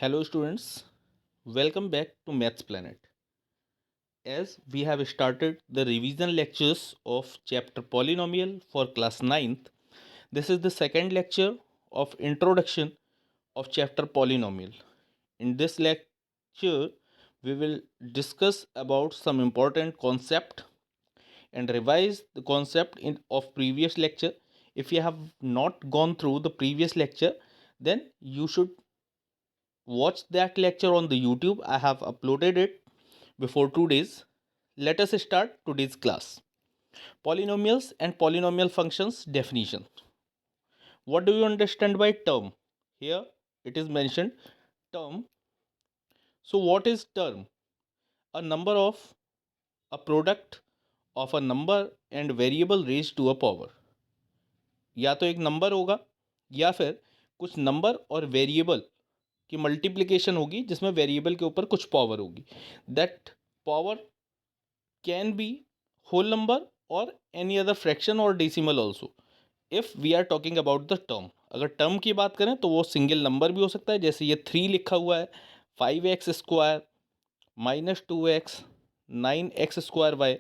Hello students, welcome back to Maths Planet. As we have started the revision lectures of chapter polynomial for class ninth, this is the second lecture of introduction of chapter polynomial. In this lecture, we will discuss about some important concept and revise the concept of previous lecture. If you have not gone through the previous lecture, then you should watch that lecture on the YouTube. I have uploaded it before 2 days. Let us start today's class. Polynomials and polynomial functions definition. What do you understand by term? Here it is mentioned term. So what is term? A number of a product of a number and variable raised to a power. या तो एक number होगा या फिर कुछ number और variable की multiplication होगी जिसमें वेरिएबल के ऊपर कुछ पावर होगी. That power can be whole number or any other fraction or decimal also if we are talking about the term. अगर टर्म की बात करें तो वो सिंगल नंबर भी हो सकता है, जैसे ये 3 लिखा हुआ है, 5x² -2x 9x²y.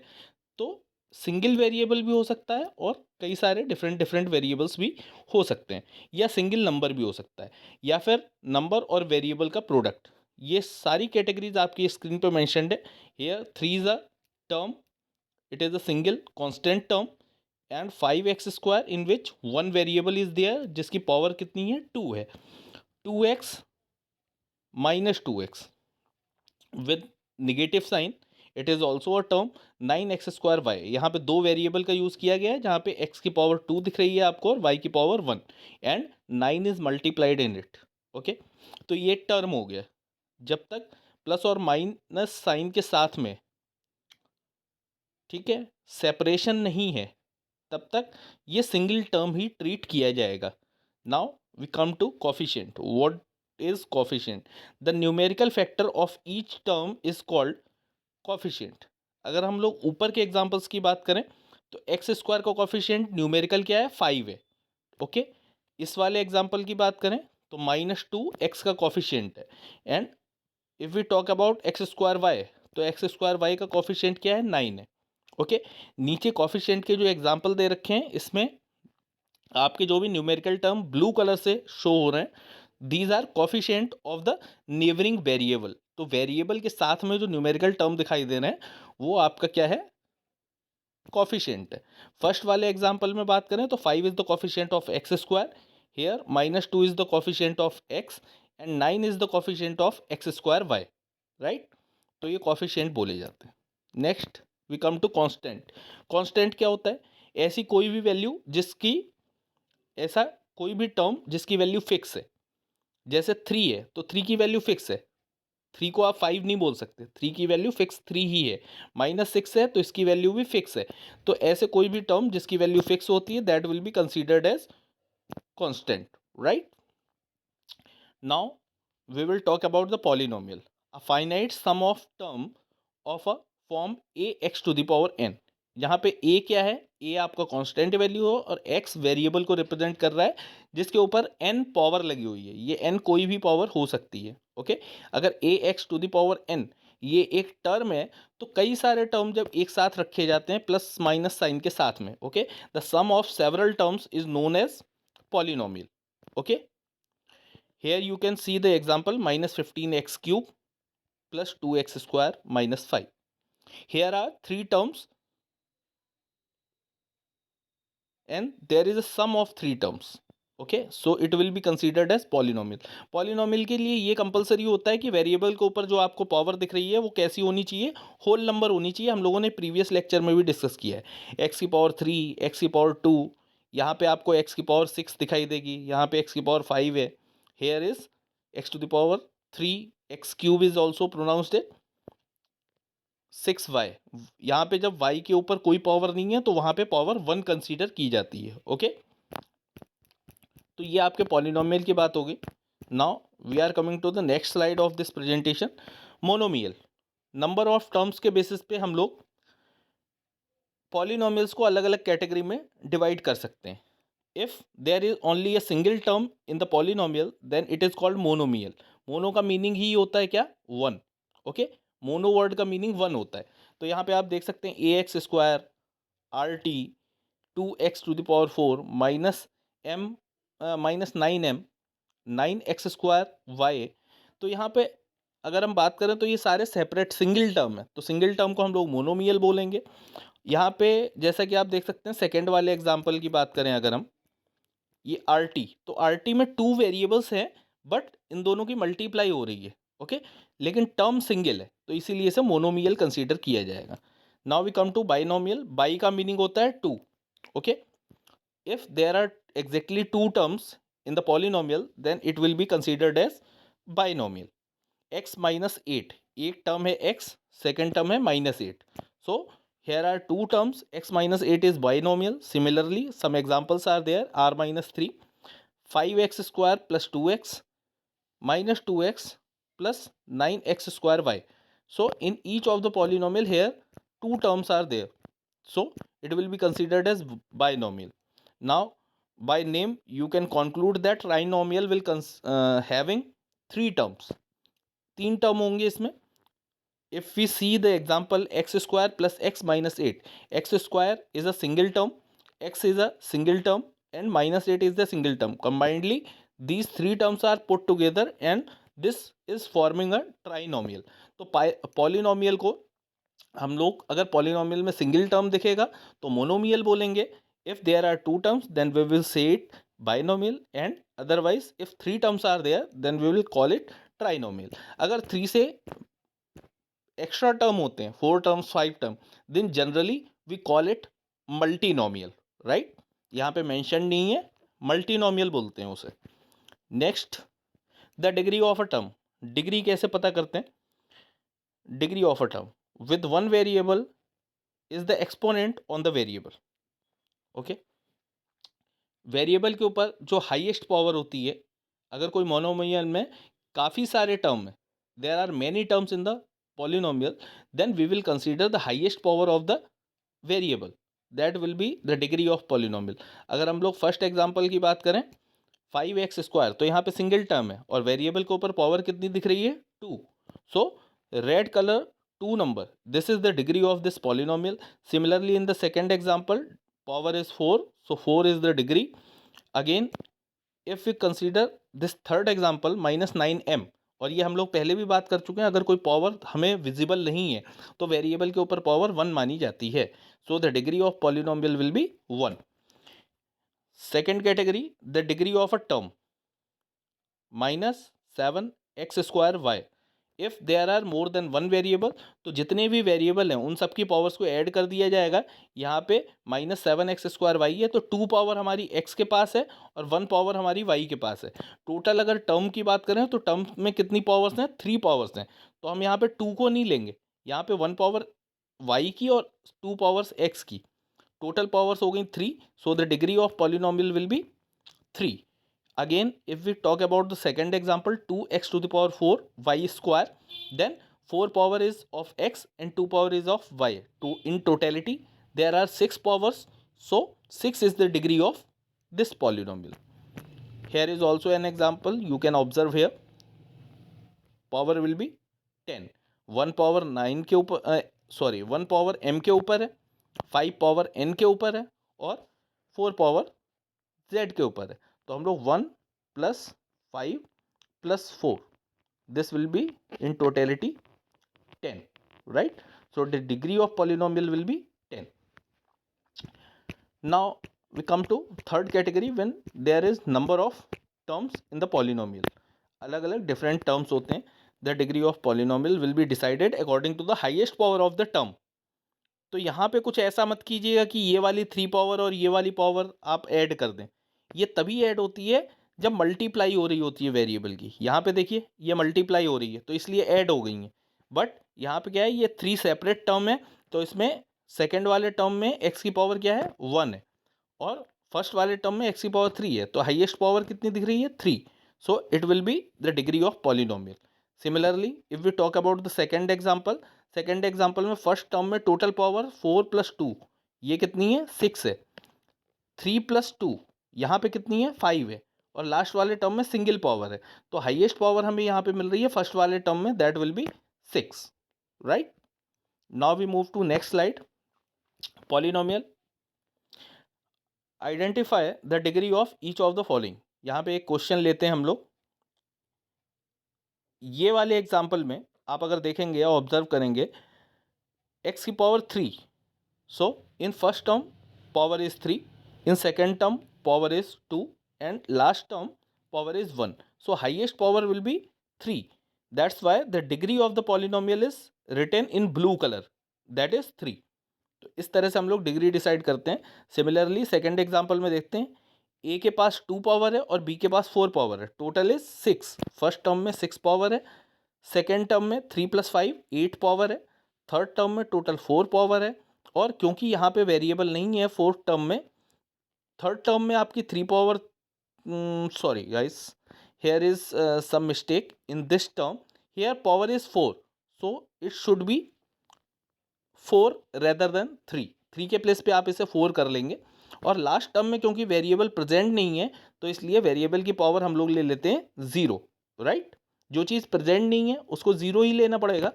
तो सिंगल वेरिएबल भी हो सकता है और कई सारे डिफरेंट डिफरेंट वेरिएबल्स भी हो सकते हैं, या सिंगल नंबर भी हो सकता है, या फिर नंबर और वेरिएबल का प्रोडक्ट. ये सारी कैटेगरीज आपकी स्क्रीन पे मेंशन्ड है. Here 3 is a term, it is a single constant term, and 5x² in which one variable is there जिसकी पावर कितनी है 2 है. 2x -2x with negative sign, it is also a term. 9x² यहाँ पे दो variable का use किया गया है जहाँ पे x की पावर 2 दिख रही है आपको और y की power 1 and 9 is multiplied in it. Okay, तो ये टर्म हो गया. जब तक प्लस और माइनस साइन के साथ में, ठीक है, सेपरेशन नहीं है, तब तक ये सिंगल टर्म ही ट्रीट किया जाएगा. Now we come to coefficient. What is coefficient? The numerical factor of each term is called coefficient. अगर हम लोग ऊपर के एग्जांपल्स की बात करें तो x² का कोफिशिएंट न्यूमेरिकल क्या है 5 है. ओके, इस वाले एग्जांपल की बात करें तो -2x का कोफिशिएंट है. And if we talk about x²y तो x²y का कोफिशिएंट क्या है 9 है. ओके, नीचे कॉफिशिएंट के जो एग्जाम्पल दे रखे हैं इसमें आपके जो भी न्यूमेरिकल टर्म ब्लू कलर से शो हो रहे हैं, these are coefficient of the neighbouring variable. तो वेरिएबल के साथ में जो न्यूमेरिकल टर्म दिखाई दे रहे हैं वो आपका क्या है, कॉफिशिएंट है. फर्स्ट वाले एग्जाम्पल में बात करें तो 5 is the coefficient of x², here -2 is the coefficient of x and 9 is the coefficient of x²y. Right, तो ये कॉफिशिएंट बोले जाते हैं. Next we come to constant. Constant क्या होता है? ऐसी कोई भी वैल्यू जिसकी, ऐसा कोई भी टर्म जिसकी वैल्यू फिक्स है. जैसे 3 है तो 3 की वैल्यू फिक्स है, 3 को आप 5 नहीं बोल सकते, 3 की वैल्यू फिक्स 3 ही है. -6 है तो इसकी वैल्यू भी फिक्स है. तो ऐसे कोई भी टर्म जिसकी वैल्यू फिक्स होती है that will be considered as constant. Right, now we will talk about the polynomial. A finite sum of term of a form ax to the power n. यहाँ पे a क्या है? a आपका constant value हो और x variable को represent कर रहा है जिसके ऊपर n पावर लगी हुई है. ये n कोई भी पावर हो सकती है. ओके, अगर ax to the power n ये एक टर्म है तो कई सारे टर्म जब एक साथ रखे जाते हैं प्लस माइनस साइन के साथ में, okay, the sum of several terms is known as polynomial. Okay, here you can see the example -15x cube plus 2x² -5. Here are three terms and there is a sum of three terms. Okay, so it will be considered as polynomial. Polynomial के लिए ये compulsory होता है कि variable के ऊपर जो आपको पावर दिख रही है वो कैसी होनी चाहिए, होल नंबर होनी चाहिए. हम लोगों ने प्रीवियस लेक्चर में भी डिस्कस किया है. एक्स की पावर 3, एक्स की पावर 2, यहाँ पे आपको एक्स की पावर 6 दिखाई देगी, यहाँ पे एक्स की पावर 5 है. Here is x to the power 3, x cube is also pronounced 6y. यहाँ पे जब y के ऊपर कोई पावर नहीं है तो वहाँ पे पावर 1 कंसीडर की जाती है. ओके, तो ये आपके पॉलिनोमियल की बात होगी. Now we are coming to the next slide of this presentation. Monomial. Number of terms के बेसिस पे हम लोग पॉलिनोमियल्स को अलग अलग कैटेगरी में डिवाइड कर सकते हैं. If there is only a single term in the polynomial then it is called monomial. Mono का मीनिंग ही होता है क्या, वन। ओके, मोनो वर्ड का मीनिंग वन होता है। तो यहाँ पे आप देख सकते हैं a x square r t 2x⁴ minus m minus 9m 9x² y। तो यहाँ पे अगर हम बात करें तो ये सारे सेपरेट सिंगल टर्म है, तो सिंगल टर्म को हम लोग मोनोमियल बोलेंगे। यहाँ पे जैसा कि आप देख सकते हैं सेकेंड वाले एग्जाम्पल की बात करें अगर हम, ये आर टी, तो आर टी में 2 वेरिएबल्स हैं बट इन दोनों की मल्टीप्लाई हो रही है। ओके, लेकिन टर्म सिंगल है तो इसीलिए इसे मोनोमियल कंसीडर किया जाएगा। Now we come to binomial. Bi का मीनिंग होता है 2। Okay, if there are exactly two terms in the polynomial then it will be considered as binomial। x minus 8, एक टर्म है x, सेकेंड टर्म है -8, so here are two terms, x minus 8 is binomial। Similarly some examples are there, r minus 3, 5x square plus 2x minus 2x plus 9x square y। So in each of the polynomial here two terms are there, so it will be considered as binomial। Now by name you can conclude that trinomial will having three terms, तीन term होंगे इसमें। if we see the example x square plus x minus 8, x square is a single term, x is a single term and minus 8 is the single term, combinedly these three terms are put together and this is forming a trinomial। तो polynomial को हम लोग अगर polynomial में single term दिखेगा तो monomial बोलेंगे, if there are two terms then we will say it binomial and otherwise if three terms are there then we will call it trinomial. अगर थ्री से एक्स्ट्रा टर्म होते हैं, 4 terms 5 term, then generally we call it multinomial, right. यहाँ पे mention नहीं है, multinomial बोलते हैं उसे। Next, the degree of a term. Degree कैसे पता करते हैं? Degree of a term with one variable is the exponent on the variable। Okay, variable के ऊपर जो हाईएस्ट पावर होती है, अगर कोई मोनोमियल में काफ़ी सारे टर्म है, there are many terms in the polynomial, then we will consider the highest power of the variable, that will be the degree of polynomial. अगर हम लोग फर्स्ट एग्जांपल की बात करें 5x², तो यहाँ पे सिंगल टर्म है और वेरिएबल के ऊपर पावर कितनी दिख रही है? 2। सो red colour 2 number, this is the degree of this polynomial। Similarly in the second example power is 4, so 4 is the degree। again if we consider this third example -9m, और ये हम लोग पहले भी बात कर चुके हैं, अगर कोई पावर हमें विजिबल नहीं है तो वेरिएबल के ऊपर पावर 1 मानी जाती है, so the degree of polynomial will be 1। Second category, the degree of a term -7x² y। If there are more than one variable, तो जितने भी वेरिएबल हैं उन सब की पावर्स को ऐड कर दिया जाएगा। यहाँ पे -7x² y है तो 2 पावर हमारी x के पास है और 1 पावर हमारी y के पास है। टोटल अगर टर्म की बात करें तो टर्म में कितनी पावर्स हैं? 3 पावर्स हैं। तो हम यहाँ पे 2 को नहीं लेंगे, यहाँ पे 1 पावर y की और 2 पावर्स x की, टोटल पावर्स हो गई 3। सो the degree of polynomial will B 3। Again if we talk about the second example 2x⁴ y², then 4 power is of x and 2 power is of y, to in totality there are 6 powers, so 6 is the degree of this polynomial। here is also an example you can observe here, power will be 10, 1 power 9 के ऊपर sorry 1 power m के ऊपर है, 5 power n के ऊपर है और 4 power z के ऊपर है। तो हम लोग 1 + 5 + 4, this will be in totality 10, right। so the degree of polynomial will be 10। now we come to third category when there is number of terms in the polynomial। अलग अलग different terms होते हैं, the degree of polynomial will be decided according to the highest power of the term। तो यहाँ पे कुछ ऐसा मत कीजिएगा कि ये वाली 3 पावर और ये वाली पावर आप ऐड कर दें, ये तभी ऐड होती है जब मल्टीप्लाई हो रही होती है वेरिएबल की। यहाँ पे देखिए ये मल्टीप्लाई हो रही है तो इसलिए ऐड हो गई हैं, बट यहाँ पे क्या है, ये 3 सेपरेट टर्म है तो इसमें सेकेंड वाले टर्म में x की पावर क्या है? 1 है और फर्स्ट वाले टर्म में x की पावर 3 है, तो हाईएस्ट पावर कितनी दिख रही है? 3। So it will be the degree of polynomial. Similarly if we talk about the second example, second example में फर्स्ट टर्म में टोटल पावर 4 + 2, ये कितनी है? 6 है। 3 + 2 यहाँ पे कितनी है? 5 है और लास्ट वाले टर्म में सिंगल पावर है, तो हाईएस्ट पावर हमें यहाँ पे मिल रही है फर्स्ट वाले टर्म में, that will be 6, right. Now we move to next slide, polynomial. Identify the degree of each of the following. यहाँ पे एक क्वेश्चन लेते हैं हम लोग। ये वाले एग्जाम्पल में आप अगर देखेंगे या ऑब्जर्व करेंगे, x की power 3, so in first term power is 3, in second term power is 2, and last term power is 1, so highest power will be 3. That's why the degree of the polynomial is written in blue color, that is 3. तो इस तरह से हम लोग degree decide करते हैं। Similarly second example में देखते हैं, ए के पास 2 पावर है और बी के पास 4 पावर है, टोटल इज 6। फर्स्ट टर्म में 6 पावर है, सेकेंड टर्म में 3 + 5 8 पावर है, थर्ड टर्म में टोटल 4 पावर है, और क्योंकि यहाँ पे वेरिएबल नहीं है फोर्थ टर्म में, थर्ड टर्म में आपकी 3 power, sorry guys, here is some mistake in this term, here power is 4, so it should be 4 rather than 3 के प्लेस पे आप इसे 4 कर लेंगे। और लास्ट टर्म में क्योंकि वेरिएबल प्रेजेंट नहीं है, तो इसलिए वेरिएबल की पावर हम लोग ले लेते हैं 0, राइट। जो चीज़ प्रेजेंट नहीं है उसको 0 ही लेना पड़ेगा।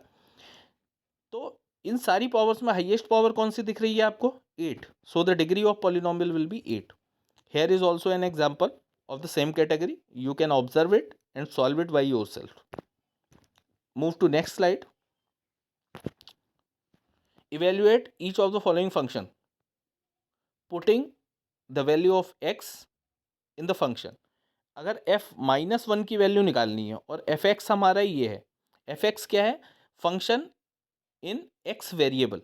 तो इन सारी पावर्स में हाईएस्ट पावर कौन सी दिख रही है आपको? 8, so the degree of polynomial will be 8। Here is also an example of the same category, you can observe it and solve it by yourself. Move to next slide. Evaluate each of the following function, putting the value of x in the function. अगर f-1 की value निकालनी है और f(x) हमारा ये है, f(x) क्या है? Function in x variable.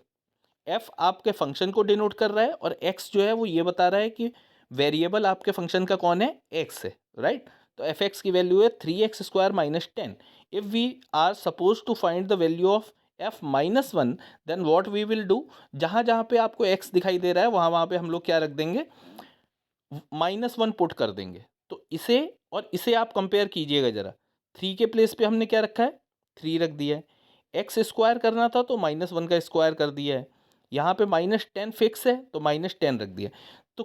f आपके फंक्शन को डिनोट कर रहा है और x जो है वो ये बता रहा है कि वेरिएबल आपके फंक्शन का कौन है? x है, राइट। तो f(x) की वैल्यू है 3x² - 10। If we are suppose to find the value of f-1, then what we will do, जहाँ जहाँ पे आपको x दिखाई दे रहा है वहाँ वहाँ पे हम लोग क्या रख देंगे? -1 पुट कर देंगे। तो इसे और इसे आप कंपेयर कीजिएगा ज़रा। 3 के प्लेस पे हमने क्या रखा है? 3 रख दिया है। x² करना था तो -1 का स्क्वायर कर दिया है। यहाँ पे -10 फिक्स है तो -10 रख दिया। तो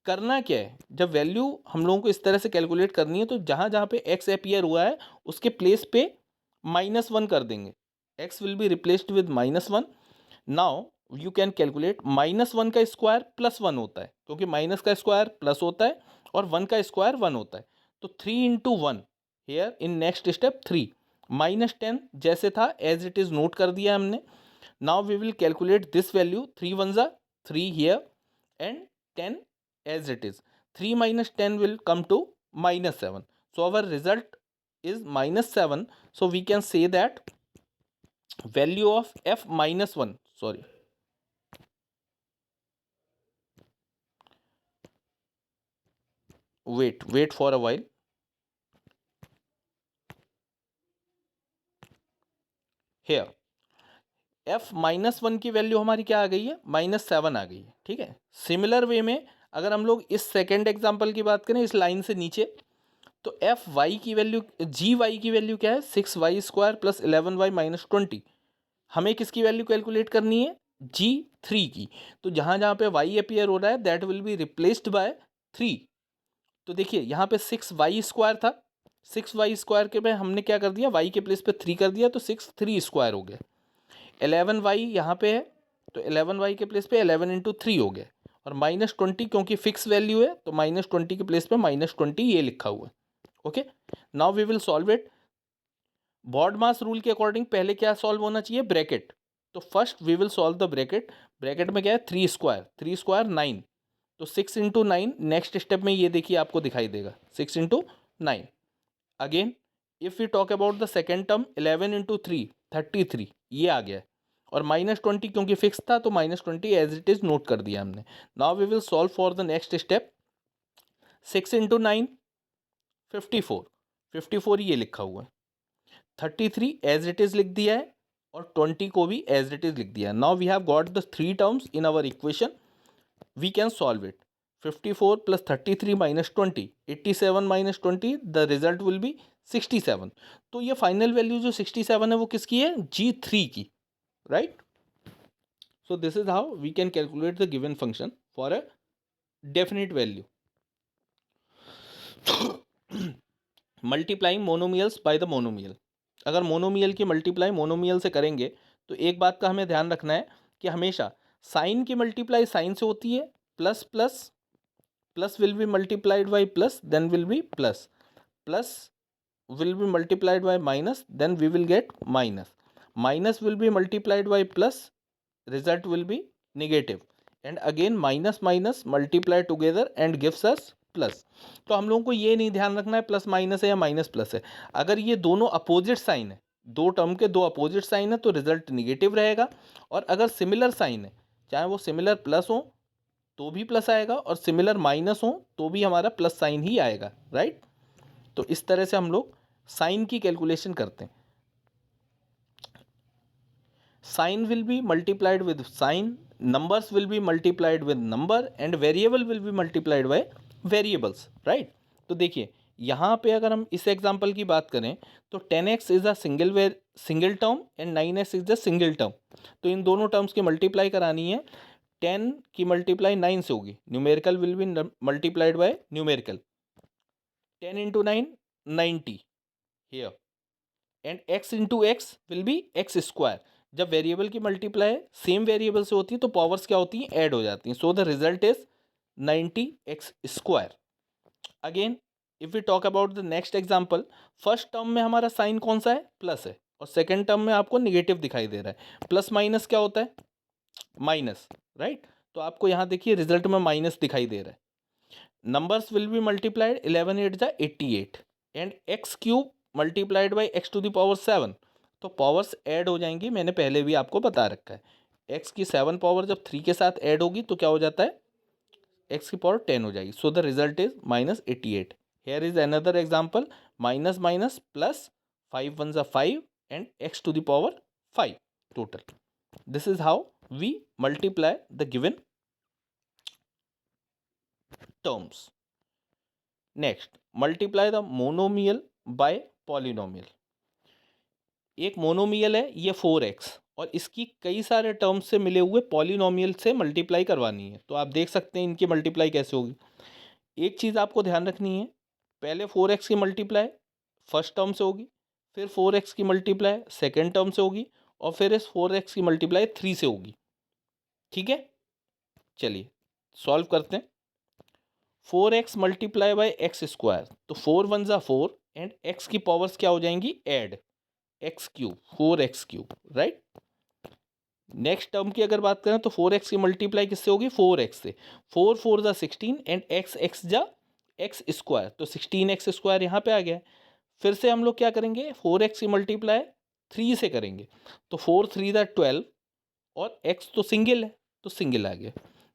करना क्या है, जब वैल्यू हम लोगों को इस तरह से कैलकुलेट करनी है तो जहाँ जहाँ पे x अपीयर हुआ है उसके प्लेस पे -1 कर देंगे। x will be replaced with -1। Now you can calculate, -1 का स्क्वायर +1 होता है, क्योंकि माइनस का स्क्वायर प्लस होता है और 1 का स्क्वायर 1 होता है। तो 3 × 1 हेयर इन नेक्स्ट स्टेप 3, -10 जैसे था एज इट इज़ नोट कर दिया हमने। Now we will calculate this value, 3 1 ज़ा 3 here and 10 as it is. 3 - 10 will come to -7. So our result is -7. So we can say that value of f-1, sorry, wait for a while. Here f-1 की value हमारी क्या आ गई है? -7 आ गई है, ठीक है। सिमिलर वे में अगर हम लोग इस सेकेंड एग्जाम्पल की बात करें, इस लाइन से नीचे, तो एफ वाई की वैल्यू, जी वाई की वैल्यू क्या है? 6y² + 11y - 20। हमें किसकी वैल्यू कैलकुलेट करनी है? g3 की। तो जहाँ जहाँ पे y अपीयर हो रहा है that will be replaced by 3। तो देखिए यहाँ पे 6y² था, 6y² के पे हमने क्या कर दिया? y के प्लेस पे 3 कर दिया, तो 6 3² हो गया। 11y यहाँ पे है, तो 11y के प्लेस पे 11 × 3 हो गया। और -20 क्योंकि फिक्स वैल्यू है तो -20 के प्लेस पे -20 ये लिखा हुआ है। Okay, now we will solve it. BODMAS rule के अकॉर्डिंग पहले क्या सॉल्व होना चाहिए? ब्रैकेट। तो first we will solve the bracket. Bracket में क्या है? 3² 9, तो 6 × 9 नेक्स्ट स्टेप में ये देखिए आपको दिखाई देगा 6 × 9। Again if we talk about the second term, 11 × 3 33 ये आ गया है, और -20 क्योंकि फिक्स था तो -20 एज इट इज नोट कर दिया हमने। Now we will solve for the next step. 6 × 9 54, 54 ये लिखा हुआ है। 33 एज इट इज लिख दिया है और 20 को भी एज इट इज लिख दिया है। Now we have got the 3 terms in our equation, we can solve it. 54 + 33 - 20, 87 - 20, the result will be 67। तो ये फाइनल वैल्यू जो 67 है वो किसकी है? g3 की, right. So this is how we can calculate the given function for a definite value. Multiplying monomials by the monomial. अगर monomial की मल्टीप्लाई मोनोमियल से करेंगे तो एक बात का हमें ध्यान रखना है कि हमेशा साइन की मल्टीप्लाई साइन से होती है, plus plus plus will be multiplied by plus, then will be plus, plus will be multiplied by minus, then we will get minus, minus will be multiplied by plus, result will be negative, and again minus minus multiply together and gives us plus। तो हम लोगों को ये नहीं ध्यान रखना है plus minus है या माइनस प्लस है। अगर ये दोनों अपोजिट साइन है, दो टर्म के दो अपोजिट साइन है, तो रिजल्ट निगेटिव रहेगा। और अगर सिमिलर साइन है, चाहे वो सिमिलर प्लस हो तो भी प्लस आएगा और सिमिलर माइनस हो तो भी हमारा प्लस साइन ही आएगा, राइट। तो इस तरह से हम लोग साइन की कैलकुलेशन करते हैं। Sign will be multiplied with sign, numbers will be multiplied with number, and variable will be multiplied by variables, right. तो देखिए यहाँ पे अगर हम इस एग्जांपल की बात करें तो 10x is a single term and 9x is a single term. तो इन दोनों टर्म्स की मल्टीप्लाई करानी है। 10 की मल्टीप्लाई 9 से होगी, numerical will be multiplied bye numerical. 10 into 9 90 here, and x into x will be x square. जब वेरिएबल की मल्टीप्लाई सेम वेरिएबल से होती है तो पावर्स क्या होती हैं, ऐड हो जाती हैं। So the result is 90x square. Again if we talk about the next example, first term में हमारा साइन कौन सा है, प्लस है, और सेकेंड टर्म में आपको निगेटिव दिखाई दे रहा है। प्लस माइनस क्या होता है, माइनस, राइट। तो आपको यहाँ देखिए रिजल्ट में माइनस दिखाई दे रहा है। नंबर्स विल बी मल्टीप्लाइड 11 8 जा 88, and x cube multiplied by x to the power 7। तो पावर्स ऐड हो जाएंगी, मैंने पहले भी आपको बता रखा है। एक्स की 7 पावर जब 3 के साथ ऐड होगी तो क्या हो जाता है, एक्स की पावर 10 हो जाएगी। So the result is -88। Here is another example, minus minus plus, 5 1 जा 5 and x to the power 5 total. This is how we multiply the given terms. Next, multiply the monomial by polynomial। एक monomial है ये 4x, और इसकी कई सारे terms से मिले हुए पॉलिनोमियल से मल्टीप्लाई करवानी है। तो आप देख सकते हैं इनकी मल्टीप्लाई कैसे होगी। एक चीज़ आपको ध्यान रखनी है, पहले 4x की मल्टीप्लाई फर्स्ट टर्म से होगी, फिर 4x की मल्टीप्लाई सेकेंड टर्म से होगी, और फिर इस 4x की मल्टीप्लाई 3 से होगी। ठीक है, चलिए सॉल्व करते हैं। 4x multiply by x square, तो 4 1 जा 4 एंड x की पावर्स क्या हो जाएंगी, add, x cube, 4x cube, right. Next term की अगर बात करें तो 4x की मल्टीप्लाई किससे होगी, 4x से। 4 4 जा 16 एंड x जा एक्स स्क्वायर, तो 16x स्क्वायर यहाँ पे आ गया। फिर से हम लोग क्या करेंगे, 4x की मल्टीप्लाई 3 से करेंगे, तो 4 3 जा 12, और x तो सिंगल है तो सिंगल आ गया।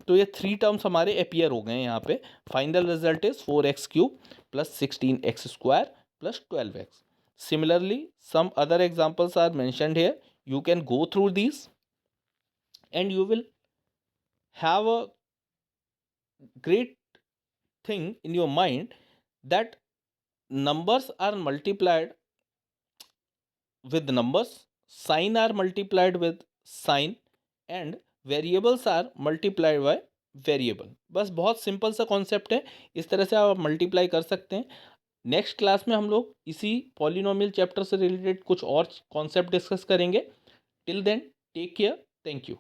तो ये 3 टर्म्स हमारे अपीयर हो गए हैं यहाँ पे। Final result is 4x cube plus 16x square plus 12x। Similarly, some other examples are mentioned here. You can go through these and you will have a great thing in your mind that numbers are multiplied with numbers, sign are multiplied with sign, and variables are multiplied by variable. बस बहुत simple सा concept है, इस तरह से आप multiply कर सकते हैं। नेक्स्ट क्लास में हम लोग इसी पॉलिनोमियल चैप्टर से रिलेटेड कुछ और कॉन्सेप्ट डिस्कस करेंगे। Till then take care, thank you.